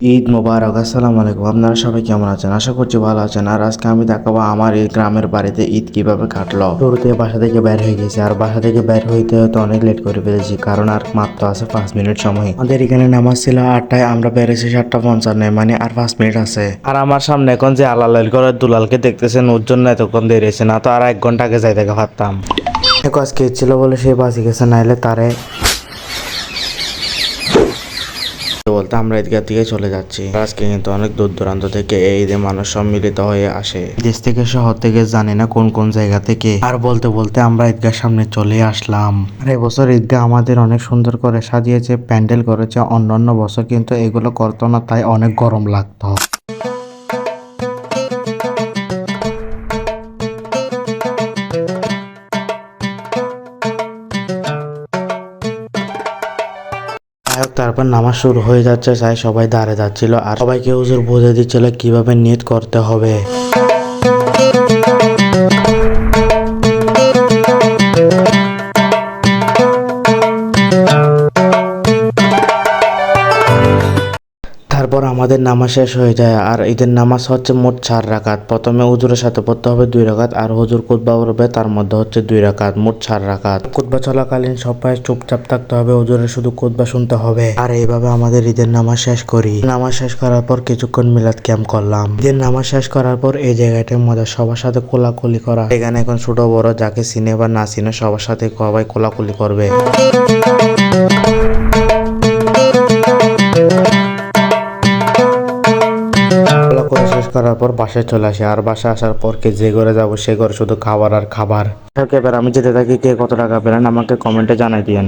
ঈদ মোবারক, আসসালামু আলাইকুম। আপনারা সবাই কেমন আছেন? আশা করছি ভালো আছেন। আর আজকে আমি দেখাবো আমার এই গ্রামের বাড়িতে ঈদ কিভাবে কাটলো। শুরুতে বাসা থেকে বের হয়ে গেছি, আর বাসা থেকে বের হইতে হয়তো অনেক লেট করে ফেলেছি, কারণ আর মাত্র আছে 5 মিনিট সময়। আমাদের এখানে নামাজ ছিল 8টায়, আমরা বেরিয়েছি 7:55, মানে আর 5 মিনিট আছে। আর আমার সামনে এখন যে আলাল করে দুলালকে দেখতেছেন, ওর জন্য এতক্ষণ দেরি হয়েছে, না তো আর 1 ঘন্টা আগে যাই দেখা পারতাম। আজকে ঈদ ছিল বলে সে বাঁচি গেছে, নাইলে তারে বলতে আমরা ঈদগাহ থেকে চলে যাচ্ছি। আজকে কিন্তু অনেক দূর দূরান্ত থেকে এই ঈদে মানুষ সম্মিলিত হয়ে আসে, দেশ থেকে শহর থেকে, জানি না কোন কোন জায়গা থেকে। আর বলতে বলতে আমরা ঈদগাহ সামনে চলে আসলাম। আর এবছর ঈদগাহ আমাদের অনেক সুন্দর করে সাজিয়েছে, প্যান্ডেল করেছে। অন্যান্য বছর কিন্তু এগুলো করতো না, তাই অনেক গরম লাগতো। তারপর নামাজ শুরু হয়ে যাচ্ছে, তাই সবাই দাঁড়িয়ে যাচ্ছিল আর সবাইকে হুজুর বুঝে দিচ্ছিল কিভাবে নিয়ত করতে হবে। তারপর আমাদের নামাজ শেষ হয়ে যায়। আর ঈদের নামাজ হচ্ছে মোট 4 রাকাত। প্রথমে হুজুরের সাথে পড়তে হবে 2 রাকাত, আর হুজুর খুতবা পড়বে, তার মধ্যে হচ্ছে 2 রাকাত, মোট 4 রাকাত। খুতবা চলাকালীন সবাই চুপচাপ থাকতে হবে, হুজুরের শুধু খুতবা শুনতে হবে। আর এইভাবে আমাদের ঈদের নামাজ শেষ করি। নামাজ শেষ করার পর কিছুক্ষণ মিলাদ ক্যাম্প করলাম। ঈদের নামাজ শেষ করার পর এই জায়গাটার মধ্যে সবার সাথে কোলাকুলি করা। এখানে এখন ছোট বড় যাকে চিনে বা না চিনে সবার সাথে সবাই কোলাকুলি করবে। করে শেষ করার পর বাসায় চলে আসি। আর বাসায় আসার পর যে ঘরে যাবো সে ঘরে শুধু খাবার আর খাবার। এবার আমি যেতে থাকি, কে কত টাকা পেলেন আমাকে কমেন্টে জানাই দিয়েন।